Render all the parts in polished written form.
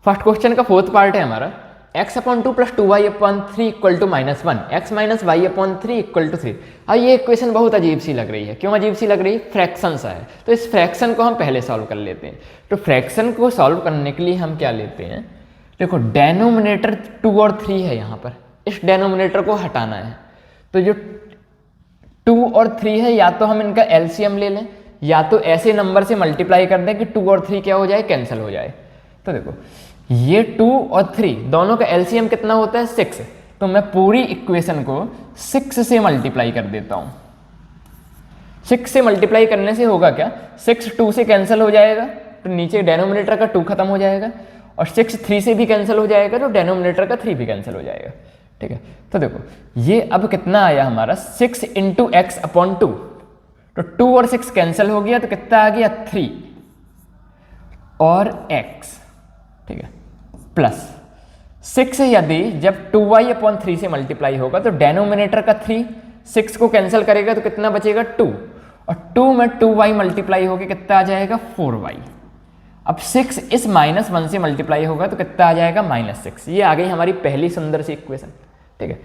First question का fourth part है हमारा, x/2 + 2y/3 equal to -1, x - y/3 equal to 3। अब ये इक्वेशन बहुत अजीब सी लग रही है। क्यों अजीब सी लग रही है? फ्रैक्शन सा है, तो इस फ्रैक्शन को हम पहले सॉल्व कर लेते हैं। तो फ्रैक्शन को सॉल्व करने के लिए हम क्या लेते हैं, देखो डेनोमिनेटर 2 और 3 है यहाँ पर, इस डेनोमिनेटर को हटाना है। तो जो 2 और 3 है, या तो हम इनका एलसीएम ले लें, या तो ऐसे नंबर से मल्टीप्लाई कर दें कि 2 और 3 क्या हो जाए, कैंसिल हो जाए। तो देखो ये 2 और 3 दोनों का एलसीएम कितना होता है, 6। तो मैं पूरी इक्वेशन को 6 से मल्टीप्लाई कर देता हूं। 6 से मल्टीप्लाई करने से होगा क्या, 6 2 से कैंसिल हो जाएगा, तो नीचे डेनोमिनेटर का 2 खत्म हो जाएगा, और 6 3 से भी कैंसिल हो जाएगा, तो डेनोमिनेटर का 3 भी कैंसिल हो जाएगा। ठीक है, तो देखो ये अब कितना आया हमारा, 6 × x/2। तो 2 और 6 कैंसिल हो गया, तो कितना आ गया, 3 और x। ठीक है, प्लस 6 यदि जब 2y/3 से मल्टीप्लाई होगा, तो डेनोमिनेटर का 3 6 को कैंसिल करेगा, तो कितना बचेगा, 2, और 2 में 2y मल्टीप्लाई होकर कितना आ जाएगा, 4y। अब 6 इस -1 से मल्टीप्लाई होगा, तो कितना आ जाएगा, -6। ये आ गई हमारी पहली सुंदर सी इक्वेशन। ठीक है,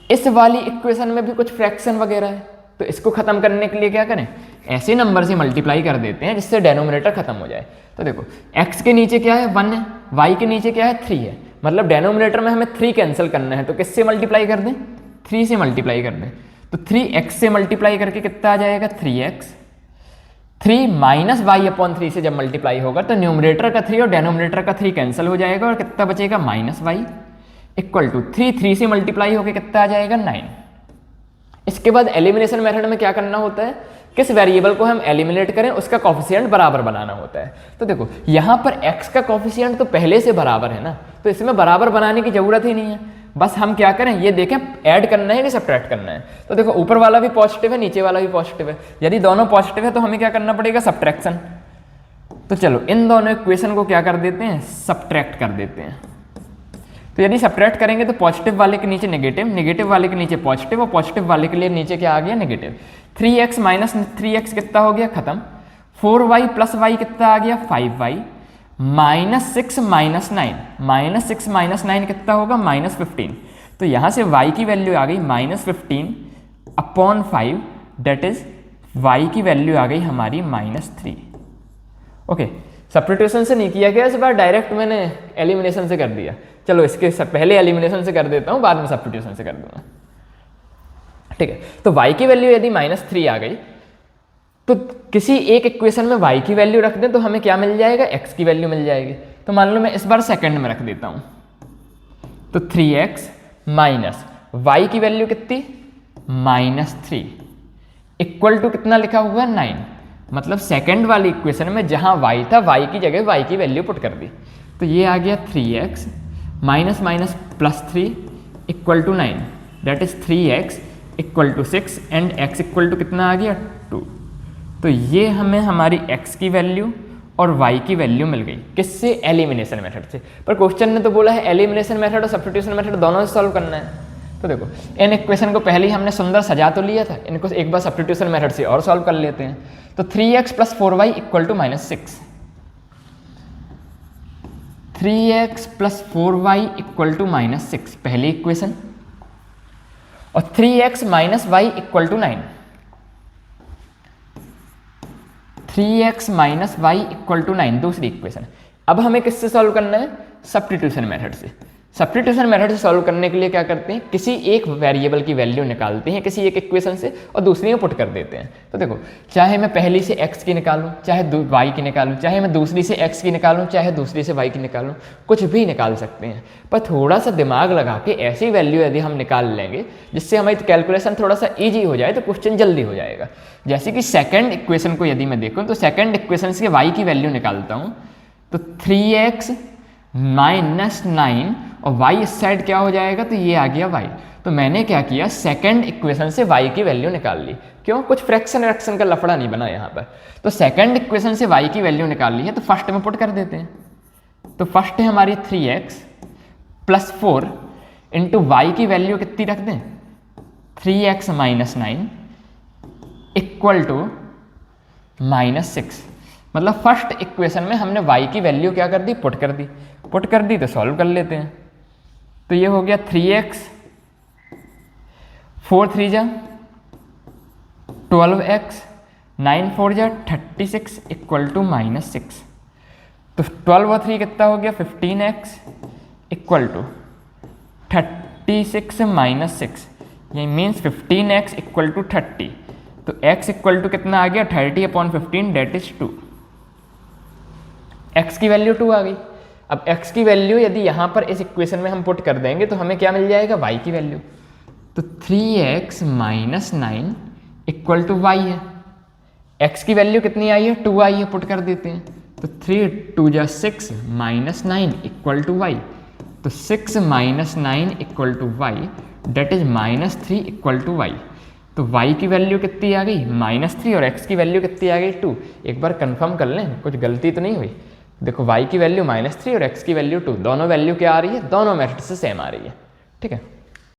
इस वाली इक्वेशन में भी कुछ फ्रैक्शन वगैरह है, तो इसको खत्म करने के लिए क्या करें, ऐसे नंबर से मल्टीप्लाई कर देते हैं जिससे डेनोमिनेटर खत्म हो जाए। तो देखो x के नीचे क्या है, 1 है, y के नीचे क्या है, 3 है, मतलब डेनोमिनेटर में हमें 3 कैंसिल करना है, तो किससे मल्टीप्लाई कर दें, 3 से मल्टीप्लाई कर दें। तो 3x से मल्टीप्लाई करके कितना आ जाएगा, 3x। 3 - y/3 से जब मल्टीप्लाई होगा, तो न्यूमरेटर का 3 और डेनोमिनेटर का 3 कैंसिल हो जाएगा, और कितना बचेगा, -y इक्वल टू 3 से मल्टीप्लाई होकर कितना आ जाएगा, 9। इसके बाद एलिमिनेशन मेथड में क्या करना होता है, किस वेरिएबल को हम एलिमिनेट करें उसका कॉफिशिएंट बराबर बनाना होता है। तो देखो यहाँ पर x का कॉफिशिएंट तो पहले से बराबर है ना, तो इसमें बराबर बनाने की जरूरत ही नहीं है। बस हम क्या करें, ये देखें ऐड करना है कि सब्ट्रैक्ट करना है। तो देखो ऊपर वाला भी पॉजिटिव है, नीचे वाला भी पॉजिटिव है, यदि दोनों पॉजिटिव है तो हमें क्या करना पड़ेगा, सब्ट्रैक्शन। तो चलो इन दोनों इक्वेशन को क्या कर देते हैं, सब्ट्रैक्ट कर देते हैं। तो यदि सब्ट्रैक्ट करेंगे तो पॉजिटिव वाले के नीचे नेगेटिव, नेगेटिव वाले के नीचे पॉजिटिव, और पॉजिटिव वाले के लिए नीचे क्या आ गया, नेगेटिव। 3x - 3x कितना हो गया, खत्म। 4y + y कितना आ गया, 5y। -6 - 9, -6 - 9 कितना होगा, -15। तो यहाँ से y की वैल्यू आ गई -15/5, डेट इज y की वैल्यू आ गई हमारी -3। ओके, सब्स्टिट्यूशन से नहीं किया गया इस बार, डायरेक्ट मैंने एलिमिनेशन से कर दिया। चलो इसके पहले एलिमिनेशन से कर देता हूँ, बाद में सब्स्टिट्यूशन से कर दूंगा। ठीक है, तो y की वैल्यू यदि -3 आ गई, तो किसी एक इक्वेशन में y की वैल्यू रख दें तो हमें क्या मिल जाएगा, x की वैल्यू मिल जाएगी। तो मान लो मैं इस बार सेकंड में रख देता हूँ, तो 3x माइनस y की वैल्यू कितनी, -3 इक्वल टू कितना लिखा हुआ है, 9। मतलब सेकंड वाली इक्वेशन में जहां y था, y की जगह y की वैल्यू पुट कर दी। तो ये आ गया 3x -3 equal to 9, that is 3x equal to 6 and x equal to कितना आ गया, 2। तो ये हमें हमारी x की वैल्यू और y की वैल्यू मिल गई, किससे, एलिमिनेशन मेथड से। पर क्वेश्चन ने तो बोला है एलिमिनेशन मेथड और सब्स्टिट्यूशन मेथड दोनों से सॉल्व करना है। तो देखो इन इक्वेशन को पहले ही हमने सुंदर सजा तो लिया था, इनको एक बार सब्स्टिट्यूशन मेथड से और सॉल्व कर लेते हैं। तो 3x + 4y equal to -6, 3x + 4y equal to -6 पहली इक्वेशन, और 3x - y equal to 9, 3x - y equal to 9 दूसरी इक्वेशन। अब हमें किससे सॉल्व करना है, सब्स्टिट्यूशन मेथड से। सब्स्टिट्यूशन मेथड से सॉल्व करने के लिए क्या करते हैं, किसी एक वेरिएबल की वैल्यू निकालते हैं किसी एक इक्वेशन से, और दूसरी में पुट कर देते हैं। तो देखो चाहे मैं पहली से x की निकालूं, चाहे y की निकालूं, चाहे मैं दूसरी से x की निकालूं, चाहे दूसरी से y की निकालूं, कुछ भी निकाल सकते हैं। पर थोड़ा सा दिमाग लगा के ऐसी वैल्यू यदि हम निकाल लेंगे जिससे हमारी कैलकुलेशन थोड़ा सा ईजी हो जाए, तो क्वेश्चन जल्दी हो जाएगा। जैसे कि सेकेंड इक्वेशन को यदि मैं देखूँ, तो सेकेंड इक्वेशन से y की वैल्यू निकालता हूँ, तो 3x - 9 और y इस साइड क्या हो जाएगा, तो ये आ गया y। तो मैंने क्या किया, सेकंड इक्वेशन से y की वैल्यू निकाल ली। क्यों, कुछ फ्रैक्शन व्रैक्शन का लफड़ा नहीं बना यहाँ पर। तो सेकंड इक्वेशन से y की वैल्यू निकाल ली है, तो फर्स्ट में पुट कर देते हैं। तो फर्स्ट है हमारी 3x + 4 इंटू वाई की वैल्यू कितनी रख दें, 3x - 9 इक्वल टू -6। मतलब फर्स्ट इक्वेशन में हमने y की वैल्यू क्या कर दी, पुट कर दी तो सॉल्व कर लेते हैं। तो ये हो गया 3x, 4 3 जा 12x, 9 4 जा 36 इक्वल टू -6। तो 12 और 3 कितना हो गया, 15x इक्वल टू 36 -6, ये मीन्स 15x इक्वल टू 30। तो x इक्वल टू कितना आ गया, 30/15 डेट इज 2। x की वैल्यू 2 आ गई। अब x की वैल्यू यदि यहाँ पर इस इक्वेशन में हम पुट कर देंगे तो हमें क्या मिल जाएगा, y की वैल्यू। तो 3x - 9 इक्वल टू y है। x की वैल्यू कितनी आई है, 2 आई है, पुट कर देते हैं। तो 3 2 जा 6 -9 इक्वल टू y। तो 6 - 9 equal to y that is -3 equal to y। तो y की वैल्यू कितनी आ गई, -3, और x की वैल्यू कितनी आ गई, 2। एक बार कंफर्म कर लें, कुछ गलती तो नहीं हुई। देखो y की वैल्यू -3 और x की वैल्यू 2, दोनों वैल्यू क्या आ रही है, दोनों मेथड से सेम आ रही है। ठीक है।